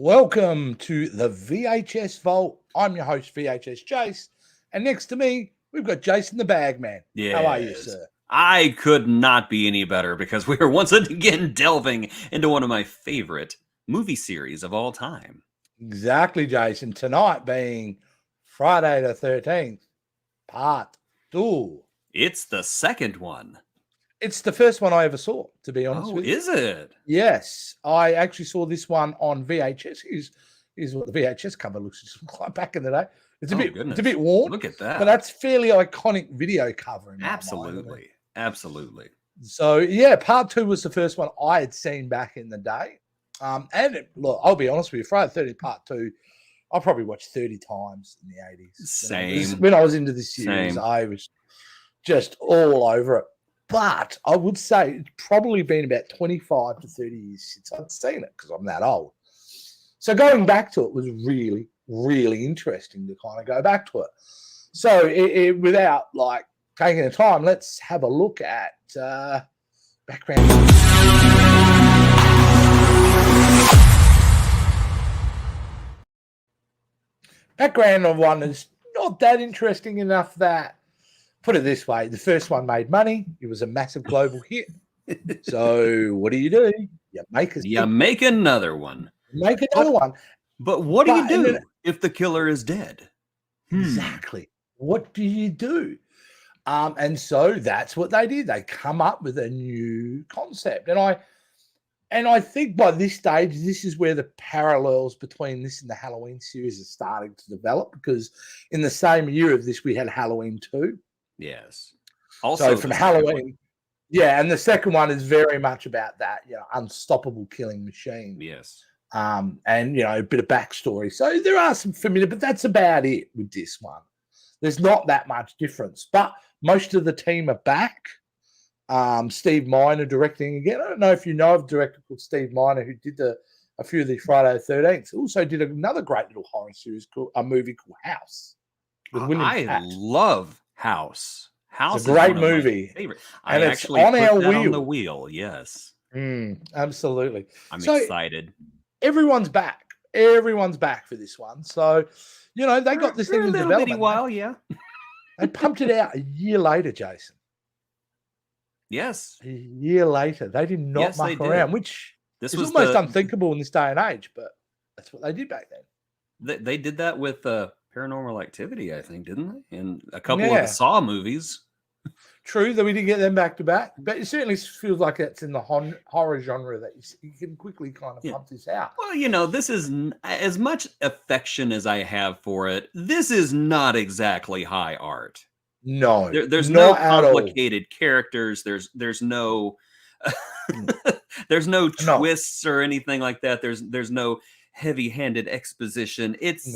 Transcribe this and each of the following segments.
Welcome to the VHS Vault. I'm your host, VHS Jace. And next to me, we've got Jason the Bagman. How are you, Yes. sir? I could not be any better because we are once again delving into one of my favorite movie series of all time. Exactly, Jason. Tonight being Friday the 13th, part 2. It's the second one. It's the first one I ever saw, to be honest Oh, with you. is it? Yes. I actually saw this one on VHS. Here's what the VHS cover looks like back in the day. It's a bit worn. Look at that. But that's fairly iconic video cover in my mind. Absolutely. So yeah, part 2 was the first one I had seen back in the day. Look, I'll be honest with you, Friday the 13th part 2, I probably watched 30 times in the 80s. Same. When I was into this series, I was just all over it. But I would say it's probably been about 25 to 30 years since I'd seen it because I'm that old. So going back to it was really, really interesting to kind of go back to it. So without like taking the time, let's have a look at background. Background of one is not that interesting enough that, put it this way, the first one made money. It was a massive global hit. So what do? You make another one. Make another one. But what do you do if the killer is dead? Exactly. What do you do? And so that's what they did. They come up with a new concept. And I think by this stage, this is where the parallels between this and the Halloween series are starting to develop, because in the same year of this, we had Halloween 2. Yes. Also from Halloween. Yeah, and the second one is very much about that, unstoppable killing machine. Yes. And, a bit of backstory. So there are some familiar, but that's about it with this one. There's not that much difference, but most of the team are back. Steve Miner directing again. I don't know if you know of a director called Steve Miner who did a few of the Friday the 13th. Also did another great little horror series a movie called House. I love House. House is a great movie. I actually put that on the wheel. Yes. Absolutely. I'm excited. Everyone's back. Everyone's back for this one. So, they got this thing in development. While, yeah. They pumped it out a year later, Jason. Yes. A year later. They did not muck around, which is almost unthinkable in this day and age, but that's what they did back then. They did that with Paranormal Activity, I think, didn't they? And a couple of the Saw movies. True that we didn't get them back to back, but it certainly feels like it's in the horror genre that you can quickly kind of pump this out. Well, this is, as much affection as I have for it, this is not exactly high art. No, there's no complicated characters. There's no there's no twists or anything like that. There's no heavy-handed exposition. It's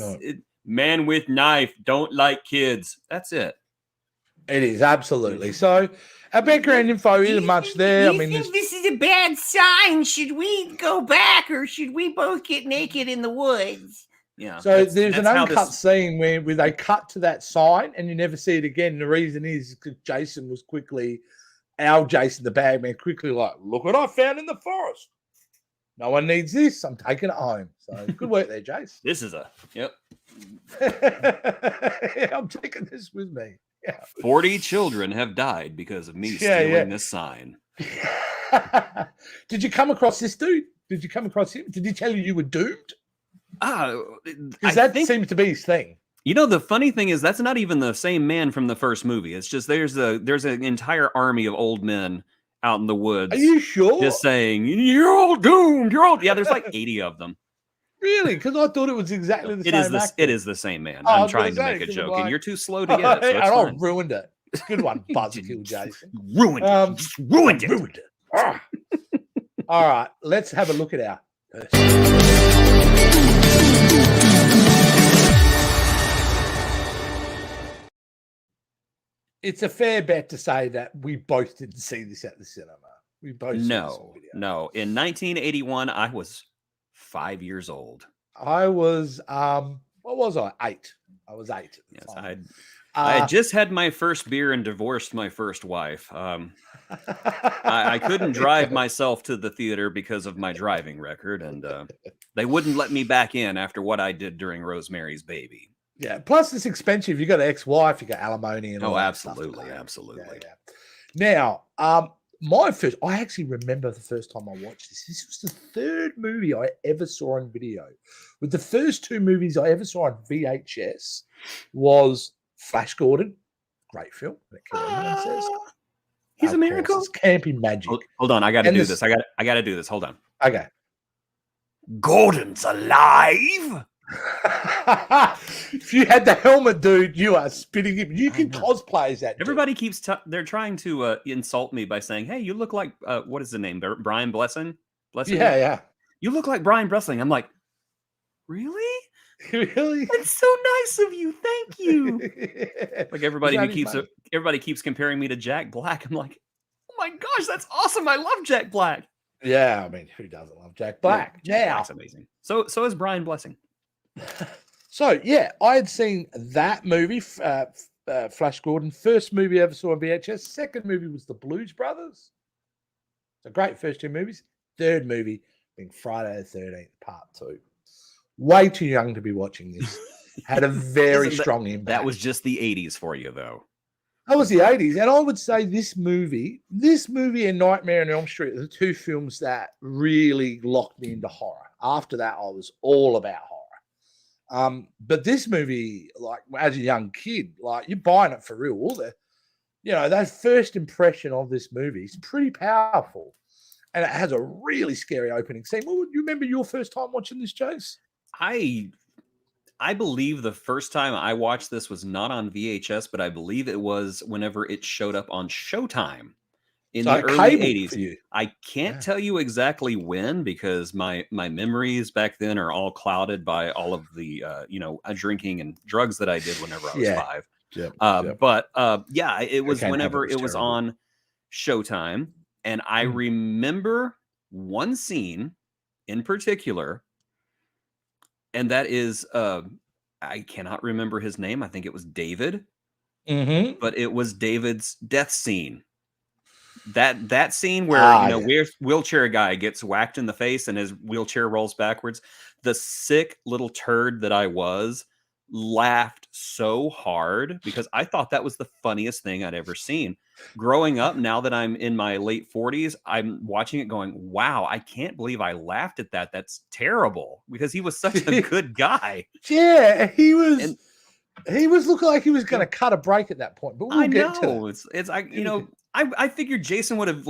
man with knife, don't like kids. That's it. It is, absolutely. So our background info isn't much there. I mean, this is a bad sign. Should we go back, or should we both get naked in the woods? Yeah. So there's an uncut scene where they cut to that sign and you never see it again. The reason is because Jason was our Jason the Bagman quickly like, look what I found in the forest. No one needs this. I'm taking it home. So good work there, Jace. This is I'm taking this with me. Yeah. 40 children have died because of me stealing this sign. Did you come across this dude? Did you come across him? Did he tell you were doomed? Because that seems to be his thing. The funny thing is that's not even the same man from the first movie. It's just there's an entire army of old men out in the woods. Are you sure? Just saying, you're all doomed. You're all... Yeah, there's like 80 of them. Really? Because I thought it was exactly the same actor. It is the same man. I'm trying to make a joke, and you're too slow to get it. So I ruined it. Good one, Buzzkill Jason. Ruined it. Just ruined it. All right, let's have a look at our. It's a fair bet to say that we both didn't see this at the cinema. We both no. In 1981, I was 5 years old. I was what was I? 8. I was 8. Yes, I had just had my first beer and divorced my first wife. I couldn't drive myself to the theater because of my driving record, and they wouldn't let me back in after what I did during Rosemary's Baby. Yeah, plus it's expensive. You got an ex-wife, you got alimony, and all that absolutely, stuff. absolutely. Yeah. Now, I actually remember the first time I watched this. This was the 3rd movie I ever saw on video. With the first 2 movies I ever saw on VHS was Flash Gordon, great film. He's a miracle. It's campy magic. Hold on, I got to do this. I got to do this. Hold on. Okay. Gordon's alive. If you had the helmet, dude, you are spitting him. You can cosplay as that. Everybody keeps they're trying to insult me by saying, "Hey, you look like what is the name? Brian Blessing." Yeah. You look like Brian Blessing. I'm like, really? Really? That's so nice of you. Thank you. Like everybody keeps comparing me to Jack Black. I'm like, oh my gosh, that's awesome. I love Jack Black. Yeah, I mean, who doesn't love Jack Black? Jack Black's amazing. So is Brian Blessing. So yeah, I had seen that movie, Flash Gordon. First movie I ever saw on VHS. Second movie was The Blues Brothers. It's a great first 2 movies. Third movie being Friday the 13th, Part 2. Way too young to be watching this. Had a very strong impact. That was just the 80s for you, though. That was the 80s. And I would say this movie and Nightmare on Elm Street are the 2 films that really locked me into horror. After that, I was all about horror. But this movie, like as a young kid, like you're buying it for real. That first impression of this movie is pretty powerful. And it has a really scary opening scene. Well, you remember your first time watching this, Jace? I believe the first time I watched this was not on VHS, but I believe it was whenever it showed up on Showtime in the early 80s. I can't tell you exactly when because my memories back then are all clouded by all of the drinking and drugs that I did whenever I was 5. But it was whenever it was on Showtime, and I remember one scene in particular. And that is, I cannot remember his name. I think it was David, but it was David's death scene. That scene where wheelchair guy gets whacked in the face and his wheelchair rolls backwards. The sick little turd that I was laughed so hard because I thought that was the funniest thing I'd ever seen. Growing up, now that I'm in my late 40s, I'm watching it going, wow, I can't believe I laughed at that. That's terrible because he was such a good guy. Yeah, he was looking like he was going to cut a break at that point. But we'll get to it. I figured Jason would have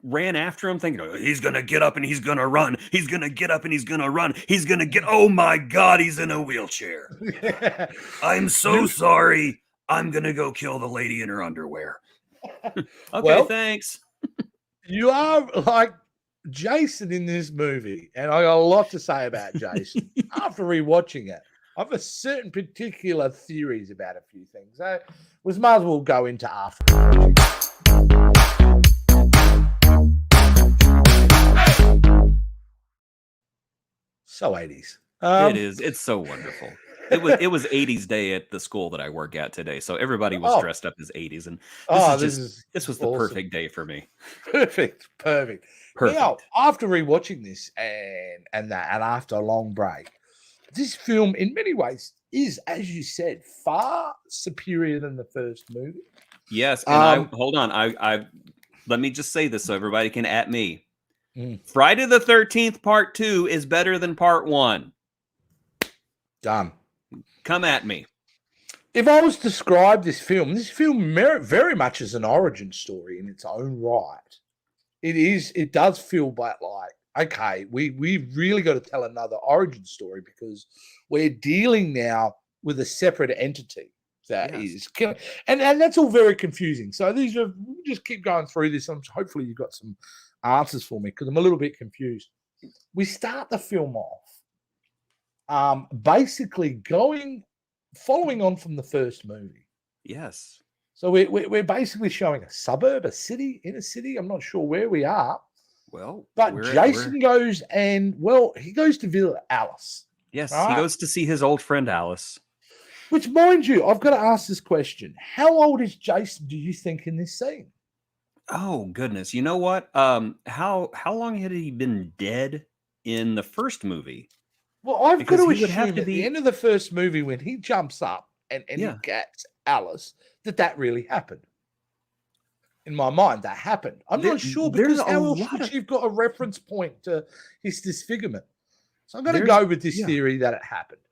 ran after him thinking, he's going to get up and he's going to run. He's going to get up and he's going to run. He's going to get, oh my God, he's in a wheelchair. I'm so sorry. I'm going to go kill the lady in her underwear. Okay, thanks. You are like Jason in this movie, and I got a lot to say about Jason after rewatching it. I have a certain particular theories about a few things. So we might as well go into after. So 80s. It is. It's so wonderful. It was 80s day at the school that I work at today, so everybody was dressed up as 80s, and this was the awesome. Perfect day for me. Perfect. Now, after rewatching this and after a long break, this film, in many ways, is, as you said, far superior than the first movie. Yes, and hold on, I let me just say this so everybody can at me. Friday the 13th Part 2 is better than Part 1. Done. Come at me. If I was to describe this film very much as an origin story in its own right. It does feel like, okay, we really got to tell another origin story because we're dealing now with a separate entity that is killing. And that's all very confusing. So we'll just keep going through this. Hopefully you've got some answers for me because I'm a little bit confused. We start the film off basically following on from the first movie. Yes. So we're basically showing a suburb, a city, inner city. I'm not sure where we are. Well, but Jason goes he goes to visit Alice. Yes, right? He goes to see his old friend Alice. Which, mind you, I've got to ask this question. How old is Jason, do you think, in this scene? Oh, goodness. You know what? How long had he been dead in the first movie? Well, I've got to assume at the end of the first movie, when he jumps up and he gets Alice, that really happened. In my mind, that happened. I'm not sure, because how else would you've got a reference point to his disfigurement? So I'm going to go with this theory that it happened.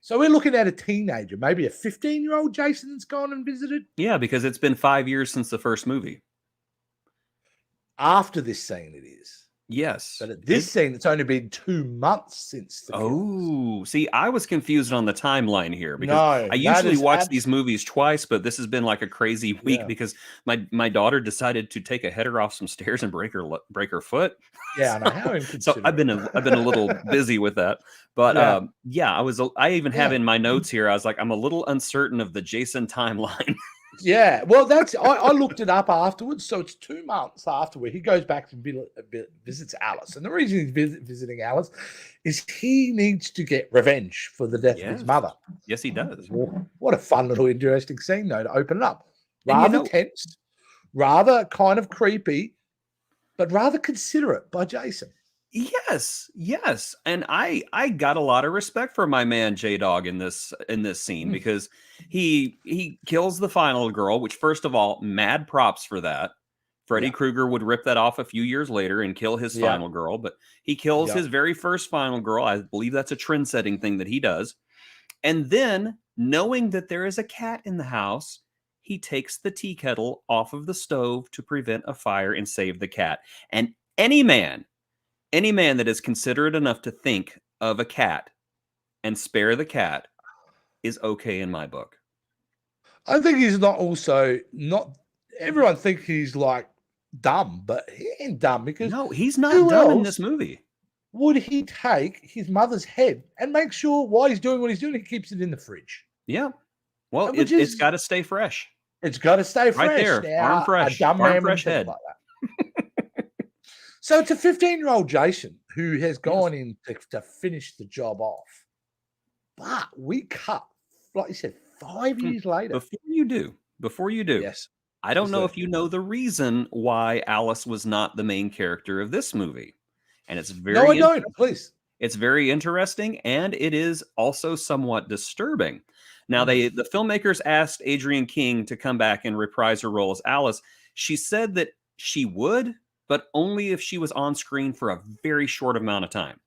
So we're looking at a teenager, maybe a 15-year-old Jason that's gone and visited? Yeah, because it's been 5 years since the first movie. After this scene, it is. Yes. But at this scene, it's only been 2 months since the killings. See, I was confused on the timeline here, because I usually watch these movies twice, but this has been like a crazy week because my daughter decided to take a header off some stairs and break her foot. Yeah, I know how so I've been a little busy with that. But I even have in my notes here, I was like, I'm a little uncertain of the Jason timeline. Yeah, well, I looked it up afterwards. So it's 2 months after where he goes back to visits Alice. And the reason he's visiting Alice is he needs to get revenge for the death of his mother. Yes, he does. What a fun little interesting scene, though, to open it up. Rather tense, rather kind of creepy, but rather considerate by Jason. Yes. And I got a lot of respect for my man J-Dog in this scene, because he kills the final girl, which, first of all, mad props for that. Freddy Krueger would rip that off a few years later and kill his final girl, but he kills his very first final girl. I believe that's a trend-setting thing that he does. And then, knowing that there is a cat in the house, he takes the tea kettle off of the stove to prevent a fire and save the cat. And any man that is considerate enough to think of a cat and spare the cat is okay in my book. I think he's not everyone thinks he's like dumb, but he ain't dumb, because no, he's not dumb in this movie. Would he take his mother's head and make sure while he's doing what he's doing, he keeps it in the fridge? Yeah. Well, it's got to stay fresh. It's got to stay fresh. Right there. Now, farm fresh. Farm fresh head. Like that. So it's a 15-year-old Jason who has gone in to finish the job off. But we cut, like you said, 5 years later. Before you do. Yes. I don't know if you know the reason why Alice was not the main character of this movie. And it's very... No, I don't. Please. It's very interesting, and it is also somewhat disturbing. Now, the filmmakers asked Adrienne King to come back and reprise her role as Alice. She said that she would, but only if she was on screen for a very short amount of time.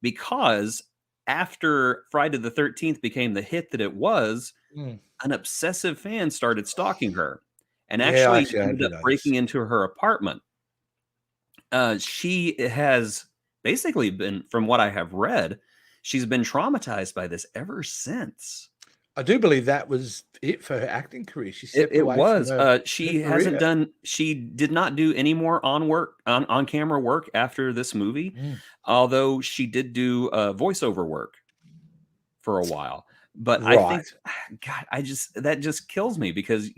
Because after Friday the 13th became the hit that it was, an obsessive fan started stalking her and actually ended up breaking into her apartment. She has basically been, from what I have read, she's been traumatized by this ever since. I do believe that was it for her acting career. She it was. She hasn't done. She did not do any more on camera work after this movie, although she did do voiceover work for a while. But I think, God, that just kills me, because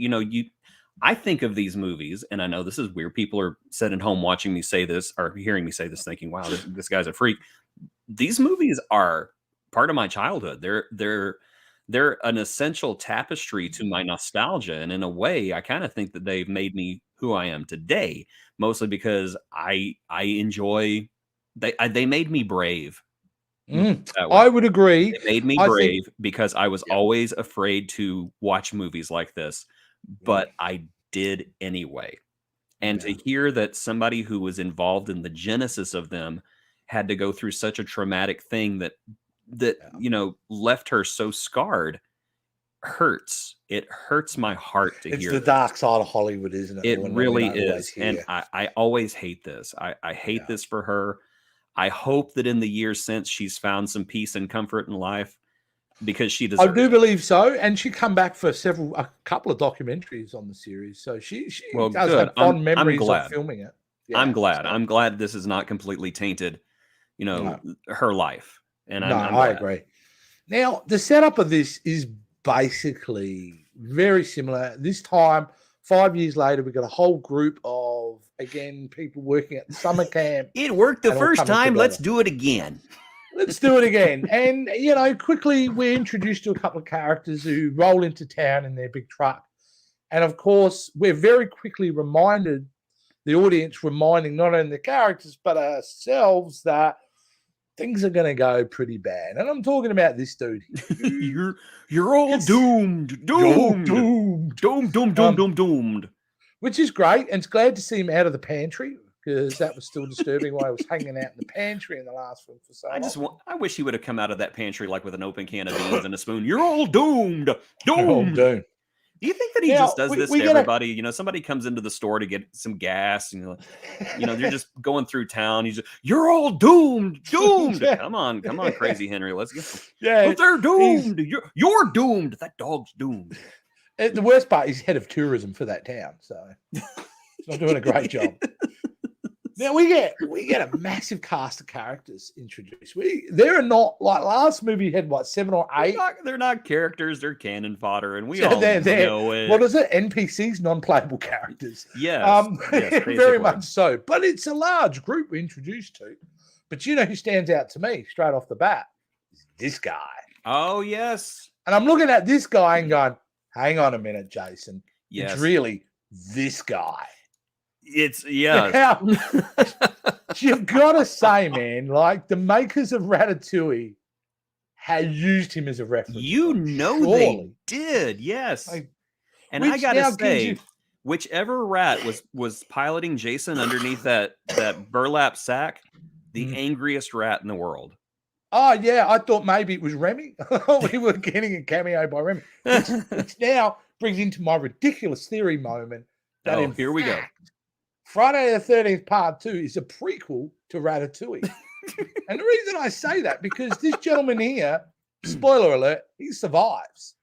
I think of these movies, and I know this is weird. People are sitting at home watching me say this, or hearing me say this, thinking, "Wow, this guy's a freak." These movies are part of my childhood. They're an essential tapestry to my nostalgia. And in a way, I kind of think that they've made me who I am today, mostly because I enjoy, they made me brave. I would agree. They made me brave because I was always afraid to watch movies like this, but I did anyway. And to hear that somebody who was involved in the genesis of them had to go through such a traumatic thing that left her so scarred hurts. It hurts my heart to hear. It's the dark side of Hollywood, isn't it? It really is. And I always hate this. I hate this for her. I hope that in the years since she's found some peace and comfort in life, because she deserves. I do believe so. And she come back for a couple of documentaries on the series. So she does have fond memories of filming it. Yeah, I'm glad. I'm glad this is not completely tainted, her life. And I agree. Now, the setup of this is basically very similar. This time, 5 years later, we've got a whole group of, again, people working at the summer camp. It worked the first time. Let's do it again. let's do it again. And, quickly we're introduced to a couple of characters who roll into town in their big truck. And, of course, we're very quickly reminded, the audience reminding not only the characters but ourselves that things are going to go pretty bad. And I'm talking about this dude. You're all doomed. Doomed. Which is great. And it's glad to see him out of the pantry, because that was still disturbing while I was hanging out in the pantry in the last film for so long. I wish he would have come out of that pantry like with an open can of beans and a spoon. You're all doomed. Doomed. Do you think that he just does this to everybody? Somebody comes into the store to get some gas, and they're just going through town. You're all doomed. Yeah. Come on, Crazy Henry. Let's go. Yeah, but they're doomed. You're doomed. That dog's doomed. The worst part, he's head of tourism for that town, so he's not doing a great job. Now we get a massive cast of characters introduced. They're not like last movie had 7 or 8. They're not characters. They're cannon fodder, and we all know it. What is it? NPCs, non-playable characters. Yes, very much so. But it's a large group we're introduced to. But you know who stands out to me straight off the bat? This guy. Oh yes. And I'm looking at this guy and going, "Hang on a minute, Jason. Yes. It's really this guy." It's You've got to say, man, like the makers of Ratatouille had used him as a reference. They did, yes. And I gotta say, whichever rat was piloting Jason underneath that burlap sack, the angriest rat in the world. Oh yeah, I thought maybe it was Remy. We were getting a cameo by Remy, which now brings into my ridiculous theory moment. Here we go. Friday the 13th Part 2 is a prequel to Ratatouille. And the reason I say that, because this gentleman here, spoiler alert, he survives.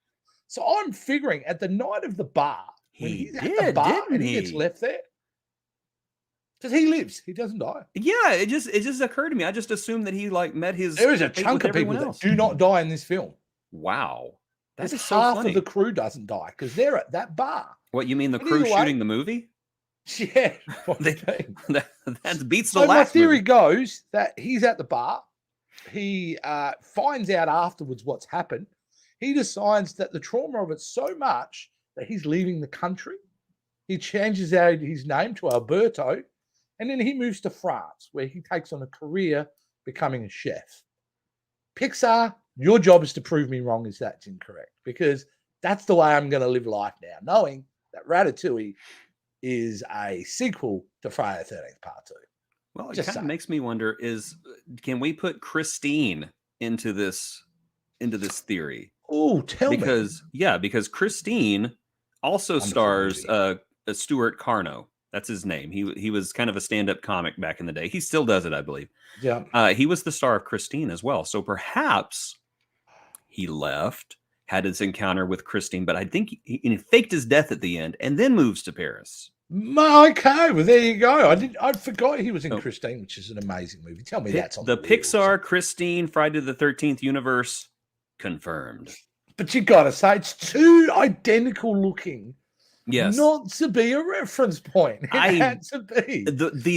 So I'm figuring at the night of the bar, when he's at the bar and he gets left there, because he lives, he doesn't die. Yeah, it just occurred to me. I just assumed that he met his. There is a chunk of people that do not die in this film. Wow. That's so half funny. Of the crew doesn't die because they're at that bar. What, you mean the crew shooting the movie? Yeah, that beats the last. My theory movie. Goes that he's at the bar. He finds out afterwards what's happened. He decides that the trauma of it's so much that he's leaving the country. He changes out his name to Alberto, and then he moves to France, where he takes on a career becoming a chef. Pixar, your job is to prove me wrong if that's incorrect, because that's the way I'm going to live life now, knowing that Ratatouille is a sequel to Friday the 13th Part 2. Well, it kind of makes me wonder: can we put Christine into this theory? Oh, tell me. Because Christine also stars Stuart Carno. That's his name. He was kind of a stand-up comic back in the day. He still does it, I believe. Yeah. He was the star of Christine as well. So perhaps he left, had his encounter with Christine, but I think he faked his death at the end and then moves to Paris. Okay, well there you go. I forgot he was in Christine, which is an amazing movie. Tell me that's on the Pixar Christine Friday the 13th universe confirmed. But you gotta say it's too identical looking. Yes, not to be a reference point. It had to be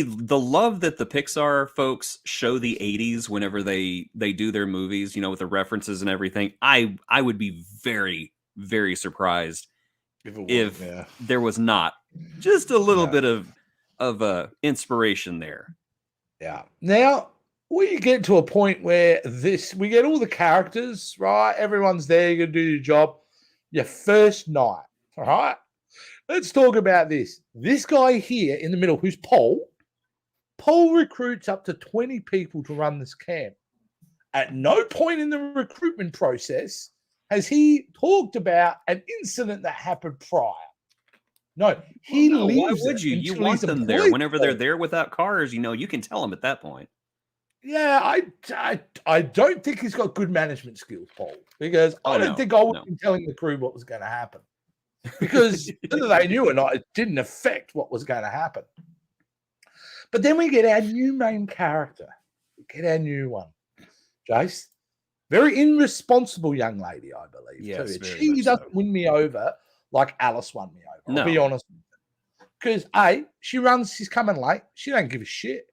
the love that the Pixar folks show the 80s whenever they do their movies, with the references and everything. I would be very, very surprised if there was not just a little bit of inspiration there. Yeah. Now we get to a point where we get all the characters, right? Everyone's there. You're gonna do your job. Your first night, all right? Let's talk about this. This guy here in the middle, who's Paul. Paul recruits up to 20 people to run this camp. At no point in the recruitment process has he talked about an incident that happened prior. No, leaves. Why would you? You want them there. Whenever they're there without cars, you can tell them at that point. Yeah, I don't think he's got good management skills, Paul, because I don't think I would have been telling the crew what was going to happen. Because whether they knew or not, it didn't affect what was going to happen. But then we get our new main character. We get our new one. Jace, very irresponsible young lady, I believe. Yes, she doesn't win me over like Alice won me over. I'll be honest. Because she's coming late. She don't give a shit.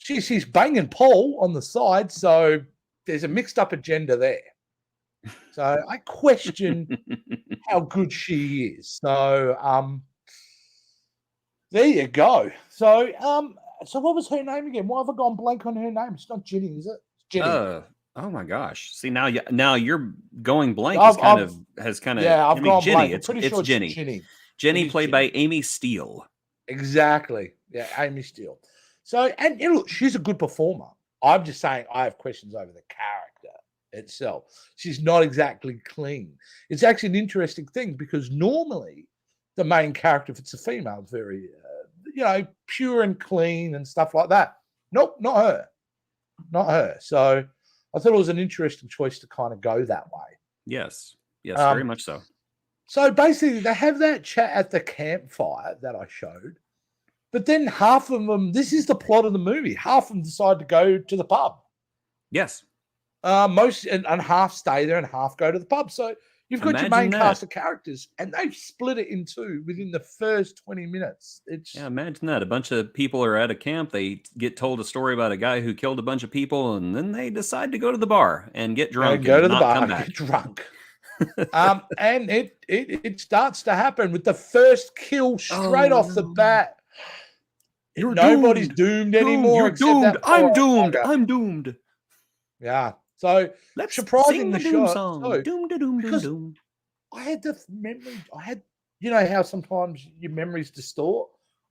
she's banging Paul on the side, so there's a mixed up agenda there. So I question how good she is. So there you go. So so what was her name again? Why have I gone blank on her name? It's not Ginny, is it? It's Ginny. Oh my gosh! See now you're going blank. Has kind of yeah. I've gone Ginny. blank. It's Ginny. Ginny played by Amy Steele. Exactly. Yeah, Amy Steele. So and look, she's a good performer. I'm just saying I have questions over the character itself. She's not exactly clean. It's actually an interesting thing because normally the main character, if it's a female, is very pure and clean and stuff like that. Nope, not her. Not her. So I thought it was an interesting choice to kind of go that way. Yes, very much so. So basically, they have that chat at the campfire that I showed, but then half of them, this is the plot of the movie, half of them decide to go to the pub. Yes. Most and half stay there and half go to the pub. So you've got your main cast of characters, and they've split it in two within the first 20 minutes. Imagine that. A bunch of people are at a camp. They get told a story about a guy who killed a bunch of people, and then they decide to go to the bar and get drunk and go to the bar, come back. get drunk. And it starts to happen with the first kill straight off the bat. Nobody's doomed anymore. You're doomed. I'm doomed. I'm doomed. Yeah. So let's surprising the doom shot. Song. So, doom, doom, doom, doom. I had the memory. You know how sometimes your memories distort.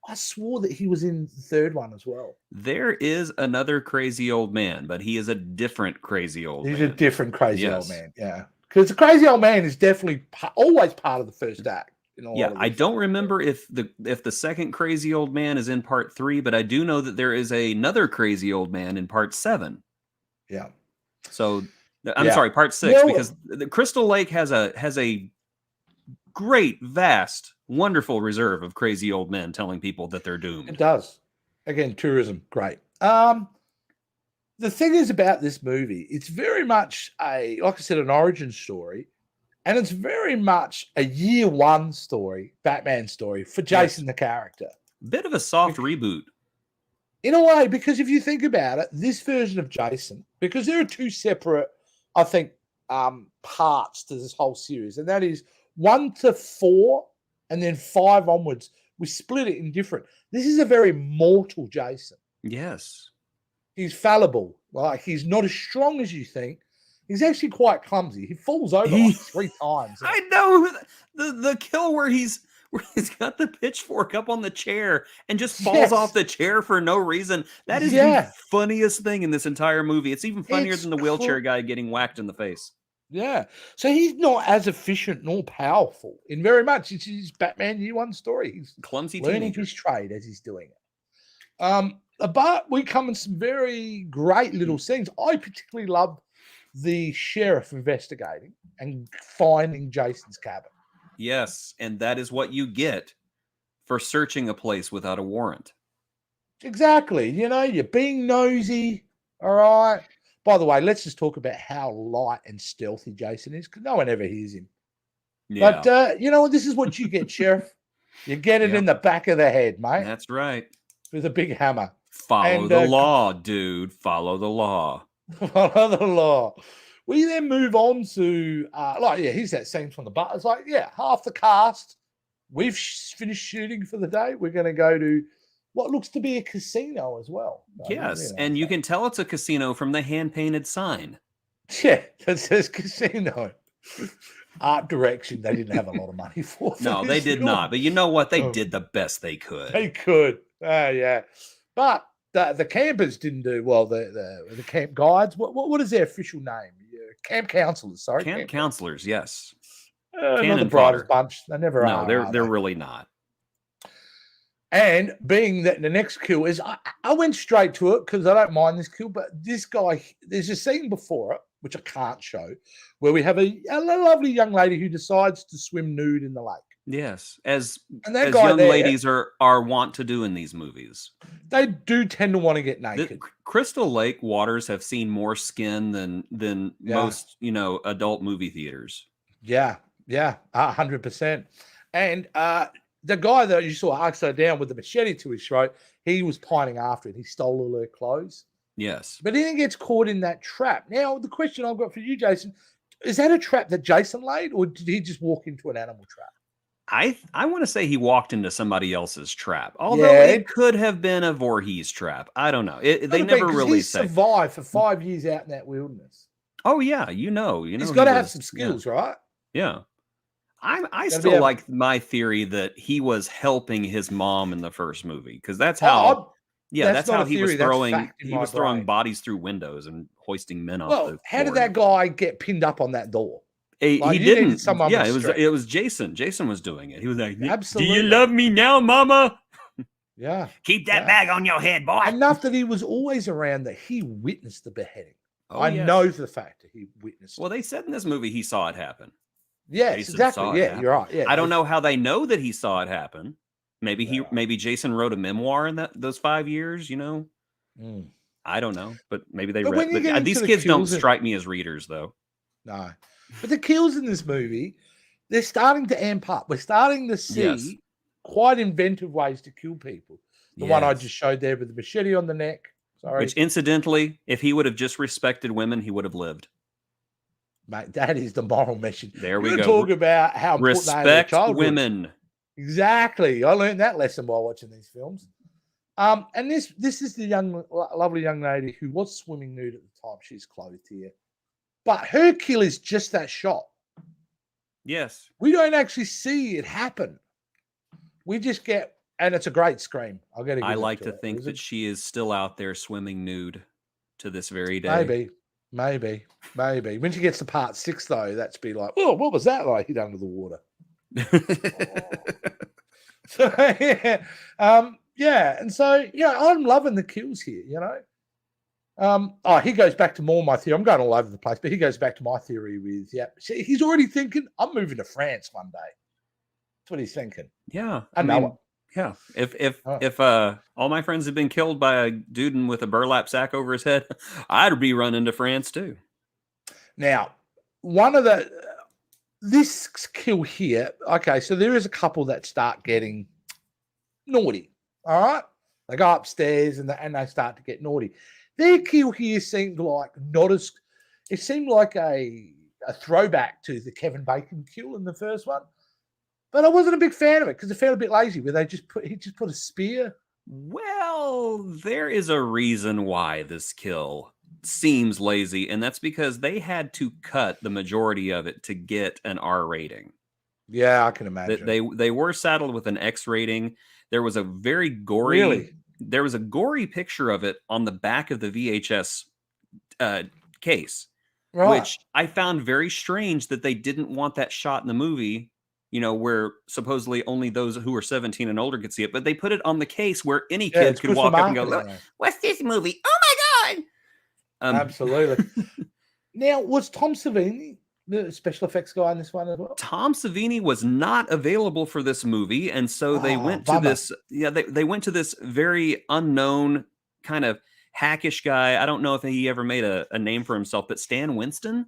I swore that he was in the third one as well. There is another crazy old man, but he is a different crazy old man. He's a different crazy old man. Yeah. Because the crazy old man is definitely always part of the first act. I don't remember if the second crazy old man is in part 3, but I do know that there is another crazy old man in part 7. Yeah. So I'm sorry, part 6, because the Crystal Lake has a great, vast, wonderful reserve of crazy old men telling people that they're doomed. It does. Again, tourism, great. The thing is about this movie, it's very much like I said, an origin story, and it's very much a year one story, Batman story for Jason the character. Bit of a soft reboot. In a way, because if you think about it, this version of Jason, because there are two separate, I think, parts to this whole series, and that is 1 to 4 and then 5 onwards. We split it in different. This is a very mortal Jason. Yes. He's fallible. Like, he's not as strong as you think. He's actually quite clumsy. He falls over like 3 times. I know the kill where he's got the pitchfork up on the chair and just falls off the chair for no reason. That is the funniest thing in this entire movie. It's even funnier than the wheelchair guy getting whacked in the face. Yeah. So he's not as efficient nor powerful in very much. It's his Batman Year One story. He's clumsy, learning his trade as he's doing it. But we come in some very great little scenes. I particularly love the sheriff investigating and finding Jason's cabin. Yes, and that is what you get for searching a place without a warrant. Exactly. You're being nosy. All right. By the way, let's just talk about how light and stealthy Jason is, because no one ever hears him. Yeah. But this is what you get, Sheriff. You get it in the back of the head, mate. That's right. With a big hammer. Follow the law, dude. Follow the law. Follow the law. We then move on to, here's that scene from the bar. It's like, half the cast, we've finished shooting for the day. We're going to go to what looks to be a casino as well. Yes, and you can tell it's a casino from the hand-painted sign. Yeah, that says casino. Art direction, they didn't have a lot of money for. No, they did not. But you know what? They did the best they could. They could. Yeah. But the campers didn't do well. The camp guides. What is their official name? Camp counselors. Sorry, camp counselors. Yes. Not the brightest bunch. They never are. No, they're really not. And being that the next kill is, I went straight to it because I don't mind this kill, but this guy, there's a scene before it, which I can't show, where we have a lovely young lady who decides to swim nude in the lake. Yes, as young ladies are wont to do in these movies. They do tend to want to get naked. Crystal Lake waters have seen more skin than most, adult movie theaters. Yeah, 100%. And the guy that you saw upside down with the machete to his throat, he was pining after it. He stole all her clothes. Yes. But he then gets caught in that trap. Now, the question I've got for you, Jason, is that a trap that Jason laid, or did he just walk into an animal trap? I want to say he walked into somebody else's trap, although it could have been a Voorhees trap. I don't know. They never really survived for 5 years out in that wilderness. Oh yeah, you know, he's got to have some skills, right? Yeah. I still like my theory that he was helping his mom in the first movie, because that's how. That's how he was throwing bodies through windows and hoisting men off. Well, how did that guy get pinned up on that door? He didn't. Yeah, it was Jason. Jason was doing it. He was like, absolutely. Do you love me now, Mama? Yeah. Keep that bag on your head, boy. Enough that he was always around that he witnessed the beheading. I know for the fact that he witnessed. Well, they said in this movie he saw it happen. Yes, exactly. Yeah, you're right. Yeah, I don't know how they know that he saw it happen. Maybe Jason wrote a memoir in those 5 years. You know, I don't know, but maybe they read. But these kids don't strike me as readers, though. No, but the kills in this movie, they're starting to amp up. We're starting to see quite inventive ways to kill people. The one I just showed there with the machete on the neck. Sorry. Which, incidentally, if he would have just respected women, he would have lived. Mate, that is the moral mission. There we go. Talk about how respect women. Exactly. I learned that lesson while watching these films. And this is the lovely young lady who was swimming nude at the time. She's clothed here. But her kill is just that shot. Yes. We don't actually see it happen. We just get, and it's a great scream. I like to think that she is still out there swimming nude to this very day. Maybe. When she gets to part 6, though, that's be like, oh, what was that like? Hit under the water. So and so I'm loving the kills here. He goes back to more my theory. I'm going all over the place, but he goes back to my theory with he's already thinking I'm moving to France one day. That's what he's thinking. Yeah, I know it. Yeah, if all my friends had been killed by a dude with a burlap sack over his head, I'd be running to France too. Now, this kill here, okay, so there is a couple that start getting naughty. All right, they go upstairs and they start to get naughty. Their kill here seemed like it seemed like a throwback to the Kevin Bacon kill in the first one. But I wasn't a big fan of it because it felt a bit lazy where he just put a spear. Well, there is a reason why this kill seems lazy, and that's because they had to cut the majority of it to get an R rating. Yeah, I can imagine. They were saddled with an X rating. There was a very gory There was a gory picture of it on the back of the VHS case, which I found very strange that they didn't want that shot in the movie. Where supposedly only those who are 17 and older could see it, but they put it on the case where any kid could walk up and go, "Look, what's this movie? Oh my god!" Absolutely. Now, was Tom Savini the special effects guy in this one as well? Tom Savini was not available for this movie, and so they went to this. Yeah, they went to this very unknown kind of hackish guy. I don't know if he ever made a name for himself, but Stan Winston.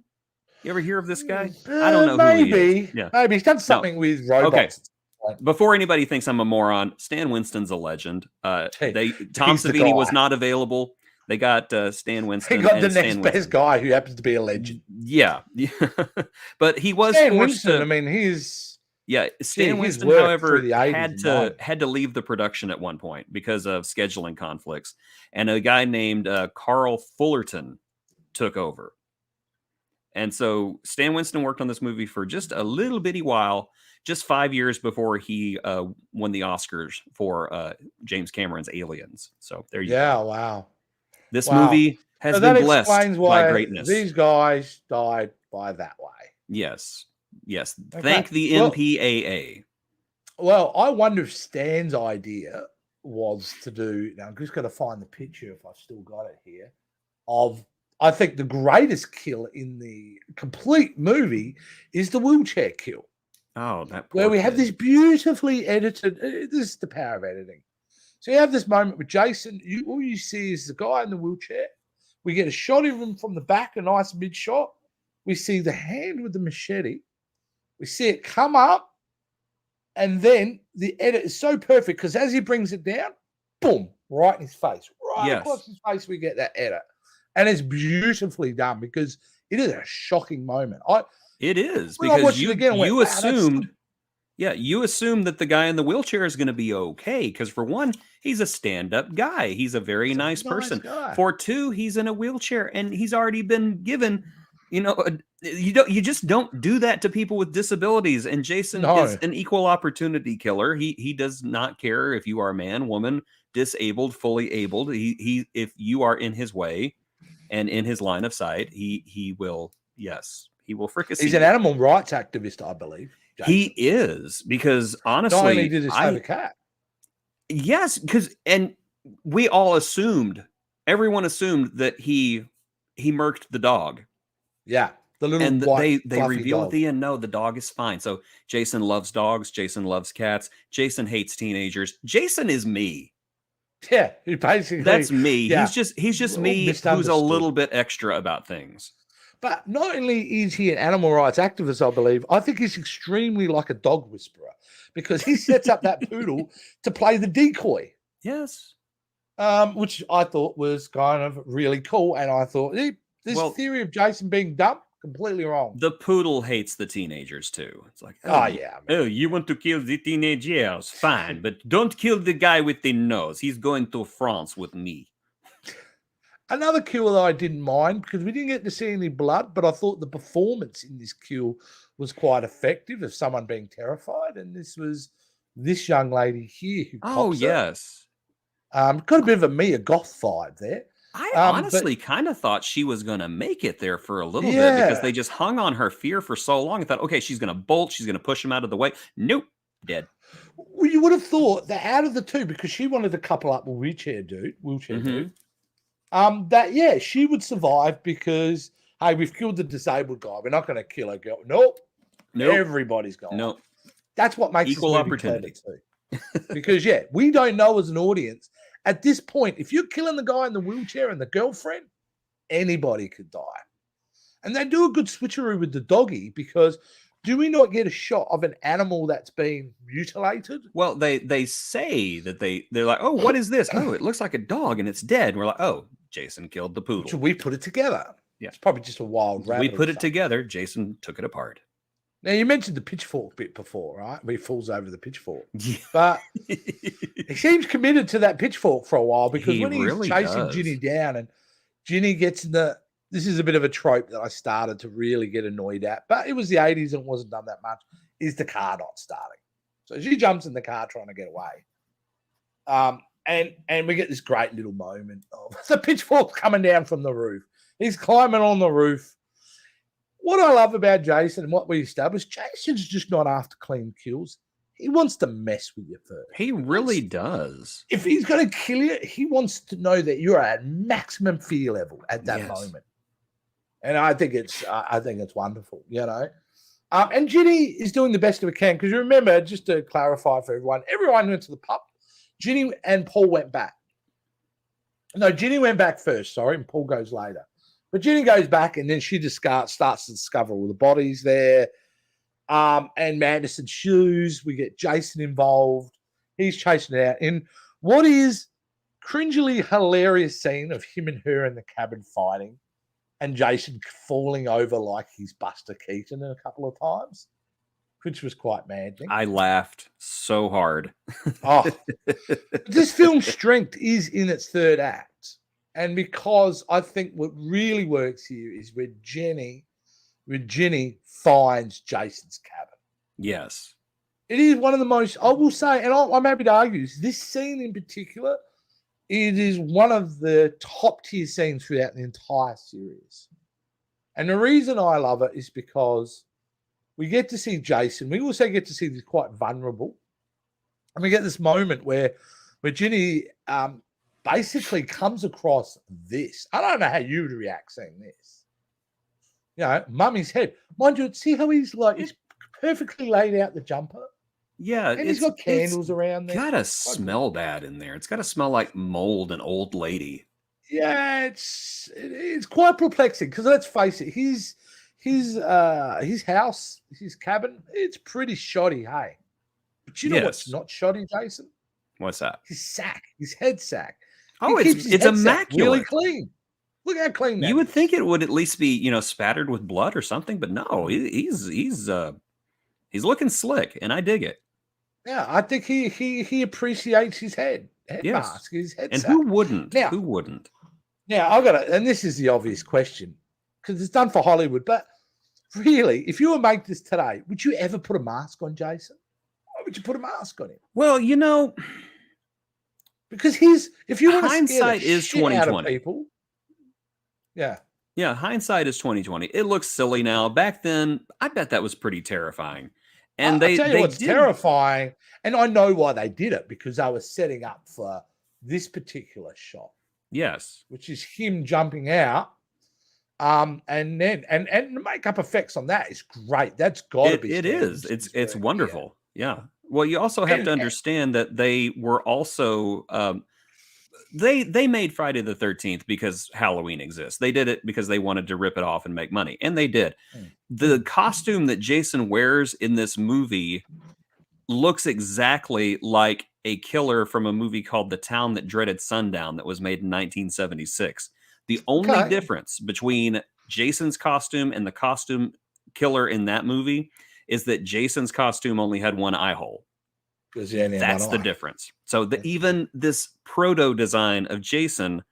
You ever hear of this guy? I don't know. Maybe. Who he is. Yeah. Maybe he's done something with robots. Okay. Before anybody thinks I'm a moron, Stan Winston's a legend. Tom Savini was not available. They got Stan Winston. They got the next best guy who happens to be a legend. Yeah. But he was Stan Winston. I mean, Stan Winston, however, had to leave the production at one point because of scheduling conflicts, and a guy named Carl Fullerton took over. And so Stan Winston worked on this movie for just a little bitty while, just 5 years before he won the Oscars for James Cameron's Aliens. So there you go. Yeah, wow. This movie has been blessed by greatness. These guys died by that way. Yes. Okay. Thank the MPAA. Well, I wonder if Stan's idea was to do, now I'm just going to find the picture if I've still got it here, of I think the greatest kill in the complete movie is the wheelchair kill. Oh, that where we have this beautifully edited. This is the power of editing. So you have this moment with Jason. All you see is the guy in the wheelchair. We get a shot of him from the back, a nice mid shot. We see the hand with the machete. We see it come up, and then the edit is so perfect because as he brings it down, boom, right in his face, right across his face, we get that edit, and it's beautifully done because it is a shocking moment. It is because you assumed. Yeah, you assume that the guy in the wheelchair is going to be okay because for one, he's a stand-up guy. He's a very nice person. For two, he's in a wheelchair and he's already been given, you just don't do that to people with disabilities. And Jason is an equal opportunity killer. He does not care if you are a man, woman, disabled, fully abled. He if you are in his way and in his line of sight, he will fricassee. He's an animal rights activist, I believe. Jason. He is, because honestly, not only did he save a cat. Yes, and we all everyone assumed that he murked the dog. Yeah, the little and white, they reveal dog. At the end, no, the dog is fine. So Jason loves dogs. Jason loves cats. Jason hates teenagers. Jason is me. Yeah, basically that's me. Yeah. He's just me who's a little bit extra about things. But not only is he an animal rights activist, I believe, I think he's extremely like a dog whisperer because he sets up that poodle to play the decoy. Yes. Which I thought was kind of really cool. And I thought, this theory of Jason being dumb, completely wrong. The poodle hates the teenagers too. It's like, you want to kill the teenagers? Fine, but don't kill the guy with the nose. He's going to France with me. Another kill that I didn't mind because we didn't get to see any blood, but I thought the performance in this kill was quite effective of someone being terrified. And this was this young lady here who yes. Got a bit of a Mia Goth vibe there. I honestly kind of thought she was going to make it there for a little bit because they just hung on her fear for so long. I thought, okay, she's going to bolt. She's going to push him out of the way. Nope. Dead. Well, you would have thought that out of the two, because she wanted to couple up with wheelchair dude, that she would survive because, hey, we've killed the disabled guy. We're not going to kill a girl. Nope. Everybody's gone. Nope. That's what makes equal opportunity too. Because we don't know as an audience at this point, if you're killing the guy in the wheelchair and the girlfriend, anybody could die. And they do a good switcheroo with the doggy because do we not get a shot of an animal that's been mutilated? Well, they say that they're like, oh, what is this? Oh, it looks like a dog and it's dead. And we're like, oh, Jason killed the poodle. So we put it together. Yeah, it's probably just a wild rabbit. We put it together. Jason took it apart. Now, you mentioned the pitchfork bit before, right? Where he falls over the pitchfork. But he seems committed to that pitchfork for a while because when he's chasing Ginny down and Ginny gets in this is a bit of a trope that I started to really get annoyed at, but it was the 80s and it wasn't done that much, is the car not starting. So she jumps in the car trying to get away. And we get this great little moment of the pitchfork coming down from the roof. He's climbing on the roof. What I love about Jason and what we established, Jason's just not after clean kills. He wants to mess with you first. He really does. If he's going to kill you, he wants to know that you're at maximum fear level at that moment. And I think it's wonderful, And Ginny is doing the best we can because you remember, just to clarify for everyone went to the pub. Ginny and Paul went back. No, Ginny went back first, sorry, and Paul goes later. But Ginny goes back and then she just starts to discover all the bodies there. And Manderson's shoes. We get Jason involved. He's chasing it out. In what is cringily hilarious scene of him and her in the cabin fighting and Jason falling over like he's Buster Keaton a couple of times, which was quite maddening. I laughed so hard. This film's strength is in its third act. And because I think what really works here is where Ginny finds Jason's cabin. Yes. It is one of the most, I will say, and I'm happy to argue, this scene in particular, it is one of the top tier scenes throughout the entire series. And the reason I love it is because we get to see Jason. We also get to see this quite vulnerable. And we get this moment where Ginny basically comes across this. I don't know how you would react seeing this. Mummy's head. Mind you, see how he's perfectly laid out the jumper? Yeah. And he's got candles around there. It's gotta smell bad in there. It's gotta smell like mold and old lady. Yeah, it's quite perplexing because let's face it, his house, his cabin, it's pretty shoddy, hey. But you know what's not shoddy, Jason? What's that? His sack, his head sack. Oh, it's immaculate. Really clean. Look how clean that You would think it would at least be, spattered with blood or something, but no, he's looking slick, and I dig it. Yeah, I think he appreciates his head mask, his head. And sack. who wouldn't? Who wouldn't? Now I got and this is the obvious question because it's done for Hollywood, but really, if you were to make this today, would you ever put a mask on Jason? Why would you put a mask on him? Well, because if you want to hindsight is 2020. People, yeah, hindsight is 2020. It looks silly now. Back then, I bet that was pretty terrifying. And I'll tell you what's terrifying, and I know why they did it because they were setting up for this particular shot. Yes, which is him jumping out. And then the makeup effects on that is great. That's got to be. It is. It's wonderful. Yeah. Well, you also have to understand that they were also they made Friday the 13th because Halloween exists. They did it because they wanted to rip it off and make money, and they did. The costume that Jason wears in this movie looks exactly like a killer from a movie called The Town That Dreaded Sundown that was made in 1976. The only difference between Jason's costume and the costume killer in that movie is that Jason's costume only had one eye hole. That's the difference. So even this proto design of Jason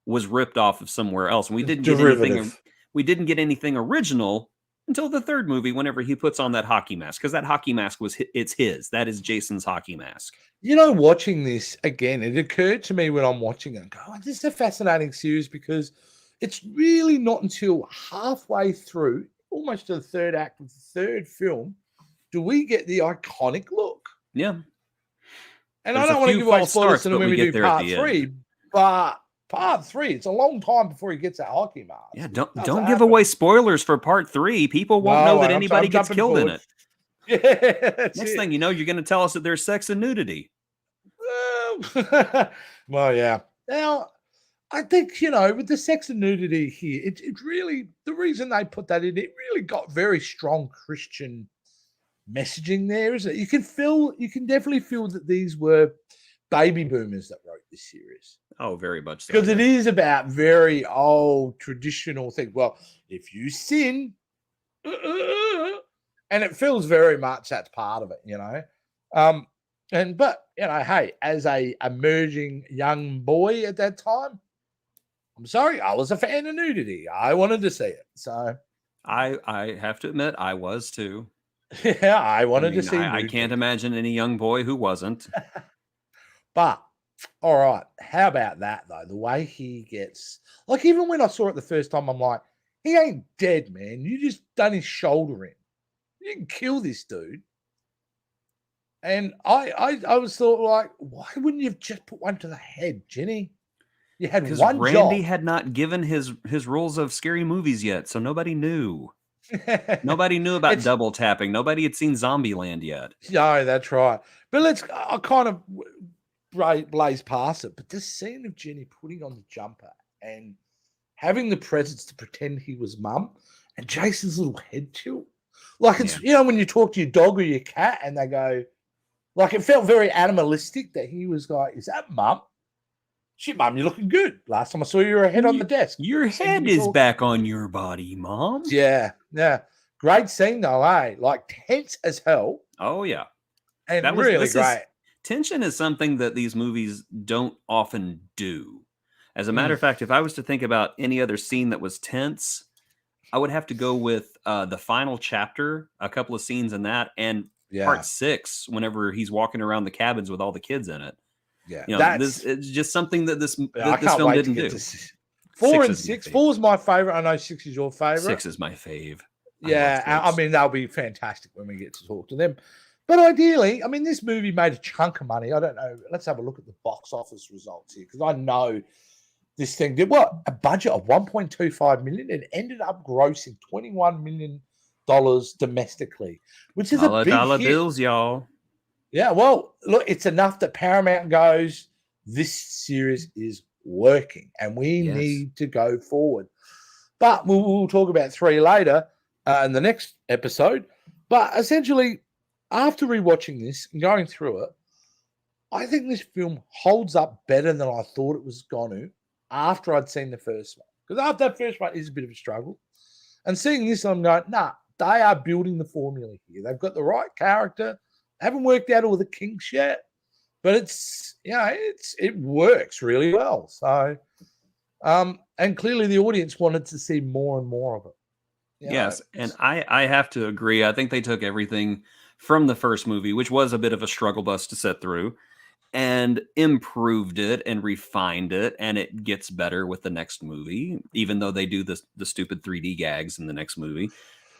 was ripped off of somewhere else. And we didn't get anything original until the third movie, whenever he puts on that hockey mask, because that hockey mask it's his. That is Jason's hockey mask. Watching this again, it occurred to me when I'm watching it, this is a fascinating series because it's really not until halfway through, almost to the third act of the third film, do we get the iconic look. Yeah. And I don't want to give away spoilers when we do part 3, but part 3, it's a long time before he gets that hockey mask. Yeah, don't give away spoilers for part 3. People won't know that anybody gets killed in it. Yeah. Next thing you know, you're going to tell us that there's sex and nudity. Well, yeah. Now, I think, with the sex and nudity here, it really, the reason they put that in, it really got very strong Christian messaging there, isn't it? You can definitely feel that these were baby boomers that wrote this series. Oh, very much so. Because it is about very old traditional things. Well, if you sin, and it feels very much that's part of it, But hey, as a emerging young boy at that time, I'm sorry, I was a fan of nudity. I wanted to see it. So I have to admit, I was too. Yeah, I wanted to see. I can't imagine any young boy who wasn't. But all right, how about that though? The way he gets, like, even when I saw it the first time, I'm like, he ain't dead, man. You just done his shoulder in. You can kill this dude. And I was thought, like, why wouldn't you have just put one to the head, Jenny? You had one Randy job. had not given his rules of scary movies yet, so nobody knew. Nobody knew about double tapping. Nobody had seen Zombieland yet. No, that's right. But I kind of blaze past it. But this scene of Jenny putting on the jumper and having the presence to pretend he was mum, and Jason's little head tilt. Like, it's, when you talk to your dog or your cat and they go, like, it felt very animalistic that he was like, is that mum? Shit, mum, you're looking good. Last time I saw your head on the desk. Your head is back on your body, mom. Yeah. Great scene, though, eh? Like, tense as hell. Oh, yeah. And that was really great. Tension is something that these movies don't often do. As a matter of fact, if I was to think about any other scene that was tense, I would have to go with the final chapter, a couple of scenes in that, and part 6, whenever he's walking around the cabins with all the kids in it. Yeah, this it's just something that this film didn't do. 4 and 6. 4 is my favorite. I know 6 is your favorite. 6 is my fave. Yeah, I mean, they'll be fantastic when we get to talk to them. But ideally, I mean, this movie made a chunk of money. I don't know. Let's have a look at the box office results here, because I know this thing did a budget of $1.25 million. It ended up grossing $21 million domestically, which is a big dollar hit. Bills, y'all. Yeah, well, look, it's enough that Paramount goes, this series is working and we need to go forward. But we'll talk about 3 later in the next episode. But essentially, after rewatching this and going through it, I think this film holds up better than I thought it was going to after I'd seen the first one. Because after that first one is a bit of a struggle. And seeing this, I'm going, nah, they are building the formula here. They've got the right character. They haven't worked out all the kinks yet. But it works really well. So, and clearly the audience wanted to see more and more of it. Yes, and I have to agree. I think they took everything from the first movie, which was a bit of a struggle bus to set through, and improved it and refined it, and it gets better with the next movie, even though they do the stupid 3D gags in the next movie.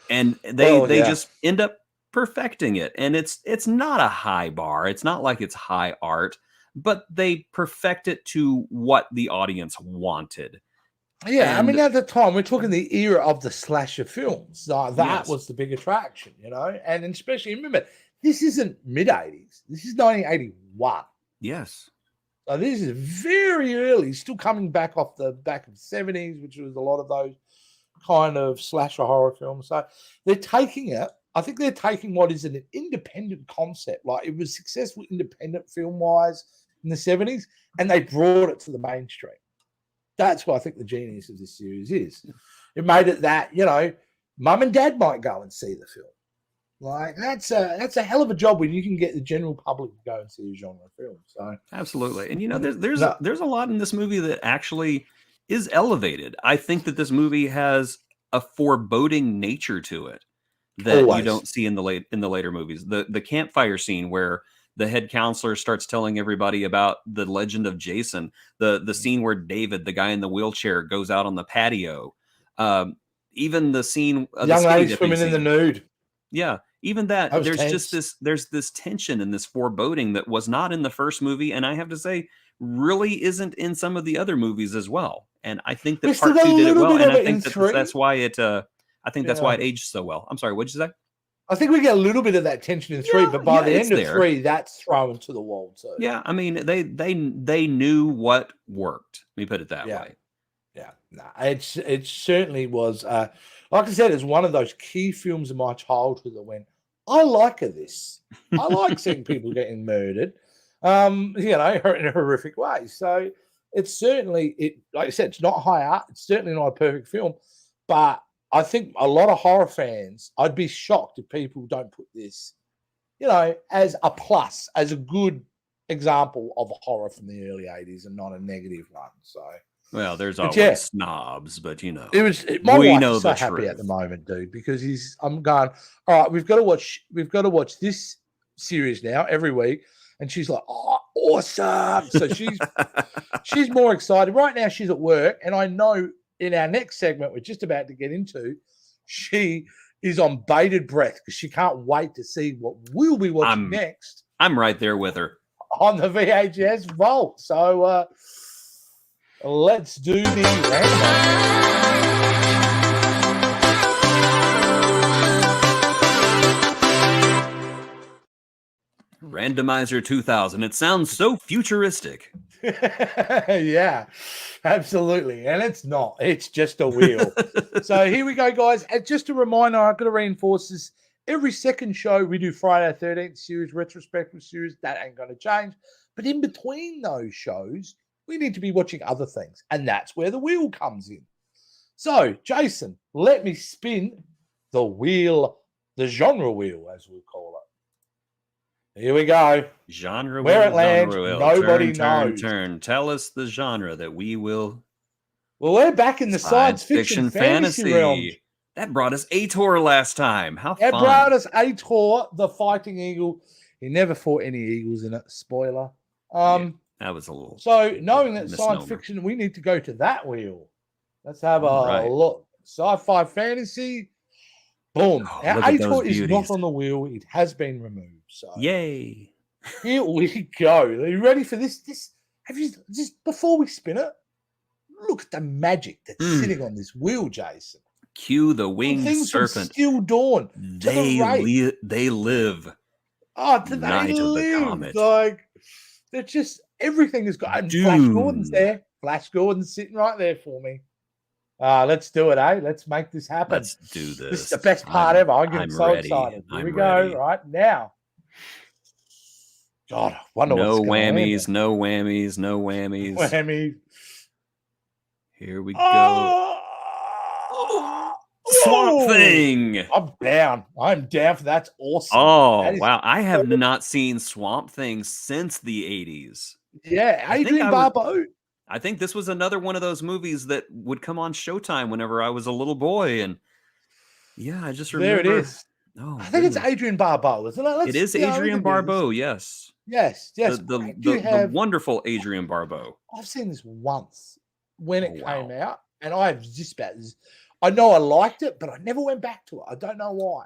And they just end up perfecting it. And it's not a high bar. It's not like it's high art, but they perfect it to what the audience wanted. Yeah, I mean, at the time, we're talking the era of the slasher films. That was the big attraction, and especially, remember, this isn't mid-80s. This is 1981. Yes. So this is very early, still coming back off the back of the 70s, which was a lot of those kind of slasher horror films. So they're taking it. I think they're taking what is an independent concept. Like, it was successful independent film-wise in the 70s, and they brought it to the mainstream. That's what I think the genius of this series is. It made it that, mum and dad might go and see the film. Like, that's a hell of a job when you can get the general public to go and see a genre film. So absolutely. And there's a lot in this movie that actually is elevated. I think that this movie has a foreboding nature to it that you don't see in the later movies. The campfire scene where the head counselor starts telling everybody about the legend of Jason, the scene where David, the guy in the wheelchair, goes out on the patio. Even the scene of young lady swimming in the nude. Yeah, even that there's tense. just this tension and this foreboding that was not in the first movie, and I have to say, really isn't in some of the other movies as well. And I think that part 2 did it well, and I think that's why it. I think that's why it aged so well. I'm sorry, what'd you say? I think we get a little bit of that tension in 3, but by the end of 3, that's thrown to the wall too. Yeah, I mean, they knew what worked. Let me put it that way. Yeah, it certainly was. Like I said, it's one of those key films of my childhood that went, I like this. I like seeing people getting murdered, in a horrific way. So it's certainly, like I said, it's not high art. It's certainly not a perfect film, but I think a lot of horror fans, I'd be shocked if people don't put this, as a plus, as a good example of a horror from the early 80s and not a negative one. So, well, there's always snobs, but my wife's so happy truth at the moment, dude, because I'm going, all right, we've got to watch this series now every week. And she's like, oh, awesome. So she's more excited. Right now she's at work, and I know in our next segment we're just about to get into, she is on bated breath because she can't wait to see what we'll be watching next. I'm right there with her. On the VHS vault. So let's do the Randomizer 2000. It sounds so futuristic. Yeah, absolutely. And it's not. It's just a wheel. So here we go, guys. And just a reminder, I've got to reinforce this. Every second show, we do Friday the 13th series, retrospective series. That ain't going to change. But in between those shows, we need to be watching other things. And that's where the wheel comes in. So, Jason, let me spin the wheel, the genre wheel, as we'll call it. Here we go. Genre where it lands, nobody knows. Turn. Tell us the genre that we will. Well, we're back in the science fiction fantasy realm. That brought us Ator last time. How fun. It brought us Ator, the fighting eagle. He never fought any eagles in it. Spoiler. That was a little. So, knowing that science fiction, we need to go to that wheel. Let's have a look. Sci-fi fantasy. Boom. Now, Ator is not on the wheel. It has been removed. So, yay. Here we go. Are you ready for this? Have you just before we spin it? Look at the magic that's sitting on this wheel, Jason. Cue the winged serpent. Still Dawn. They live. Oh, do they live? Like, they're just everything has got. And Flash Gordon's there. Flash Gordon's sitting right there for me. Let's do it, eh? Let's make this happen. Let's do this. This is the best part ever. I'm getting so excited. Here we go. Right now. God, I wonder no what's going whammies, no whammies, no whammies. Whammy. Here we go. Oh, Swamp Thing. I'm down. I'm down for that. That's awesome. Oh, That is wow. I have not seen Swamp Thing since the 80s. Yeah, Adrian Barbeau. I think this was another one of those movies that would come on Showtime whenever I was a little boy. And yeah, I just remember. There it is. Oh, I think it's Adrian Barbeau, isn't it? It is Adrian Barbeau, yes. Yes. The wonderful Adrian Barbeau. I've seen this once when it came out, and I've just about this. I know I liked it, but I never went back to it. I don't know why.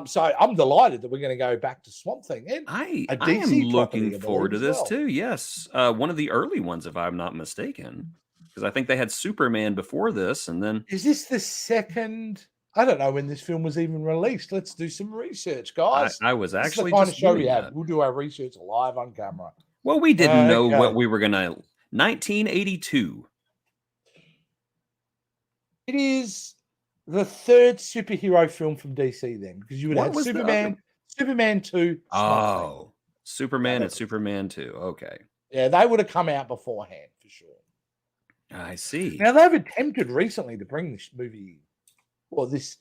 So I'm delighted that we're going to go back to Swamp Thing. And I am looking forward to this too. Yes, one of the early ones, if I'm not mistaken, because I think they had Superman before this, and then is this the second? I don't know when this film was even released. Let's do some research, guys. I was actually this is the kind of show we have. We'll do our research live on camera. Well, we didn't know what we were gonna. 1982. It is the third superhero film from DC then, because you would have Superman, Superman 2. Oh, Superman and Superman 2. Okay. Yeah, they would have come out beforehand for sure. I see. Now they've attempted recently to bring this movie, or this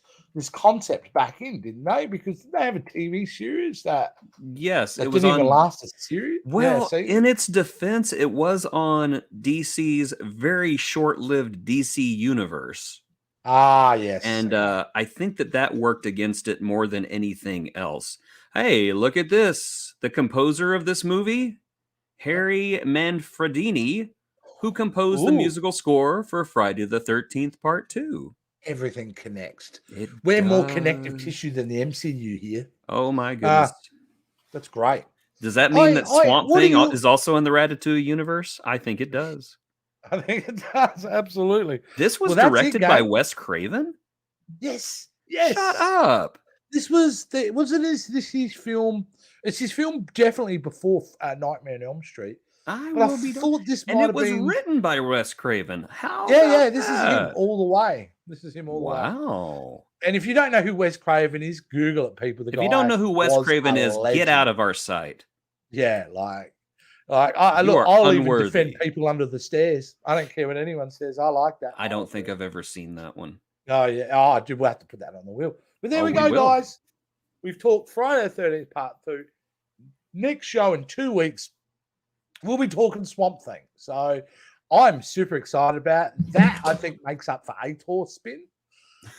concept back in, didn't they? Because they have a TV series that it was didn't on even last a series. Well, in its defense, it was on DC's very short-lived DC universe. Ah, yes. And I think that worked against it more than anything else. Hey, look at this. The composer of this movie, Harry Manfredini, who composed the musical score for Friday the 13th Part 2. Everything connects. We're more connective tissue than the MCU here. Oh, my goodness. That's great. Does that mean that Swamp Thing is also in the Ratatouille universe? I think it does. I think it does, absolutely. This was directed by Wes Craven? Yes. Shut up. This was this his film. It's his film definitely before Nightmare on Elm Street. I thought this might have been... And it was written by Wes Craven. How? Yeah, this is him all the way. This is him all the way. Wow. And if you don't know who Wes Craven is, Google it, people. If you don't know who Wes Craven is, get out of our sight. Yeah, I'll even defend people under the stairs. I don't care what anyone says. I like that. I don't think I've ever seen that one. Oh, yeah. Oh, we'll have to put that on the wheel. But there we go, guys. We've talked Friday the 13th Part 2. Next show in 2 weeks, we'll be talking Swamp Thing. So I'm super excited about that. I think makes up for Ator spin.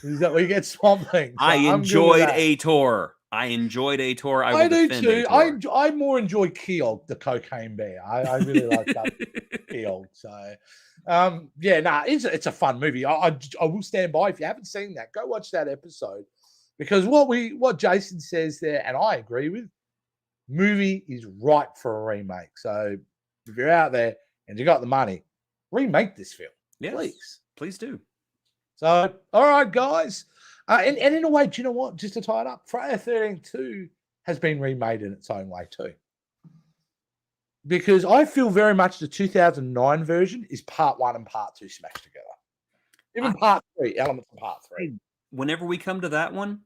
Is that we get Swamp Thing? So I enjoyed Ator. I I do too. I more enjoy Keogh, the cocaine bear. I really like that Keogh. So, it's a fun movie. I will stand by. If you haven't seen that, go watch that episode, because what Jason says there, and I agree with, movie is ripe for a remake. So if you're out there and you got the money, remake this film. Yes, please do. So, all right, guys. And in a way, do you know what? Just to tie it up, Friday the 13th 2 has been remade in its own way too. Because I feel very much the 2009 version is Part 1 and Part 2 smashed together. Even Part 3, elements of Part 3. Whenever we come to that one,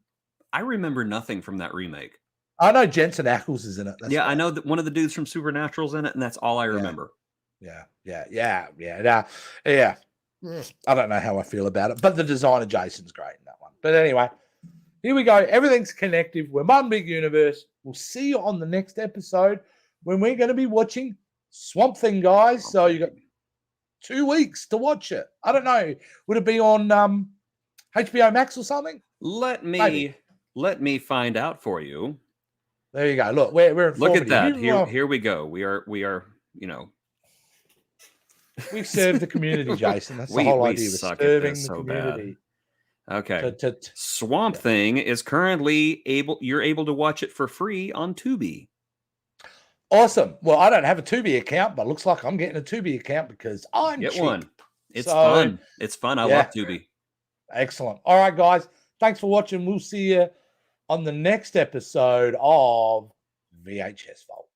I remember nothing from that remake. I know Jensen Ackles is in it. I know that one of the dudes from Supernatural's in it, and that's all I remember. Yeah. I don't know how I feel about it, but the design of Jason's great in that one. But anyway, here we go. Everything's connected. We're one big universe. We'll see you on the next episode when we're going to be watching Swamp Thing, guys. So you got 2 weeks to watch it. I don't know. Would it be on HBO Max or something? Let me find out for you. There you go. Look, we're look at that. Here we go. We are. We serve the community, Jason. That's the whole idea. We're serving the community. Okay. Swamp Thing is currently you're able to watch it for free on Tubi. Awesome. Well, I don't have a Tubi account, but it looks like I'm getting a Tubi account because I'm cheap. One. It's fun. It's fun. I love Tubi. Excellent. All right, guys. Thanks for watching. We'll see you on the next episode of VHS Vault.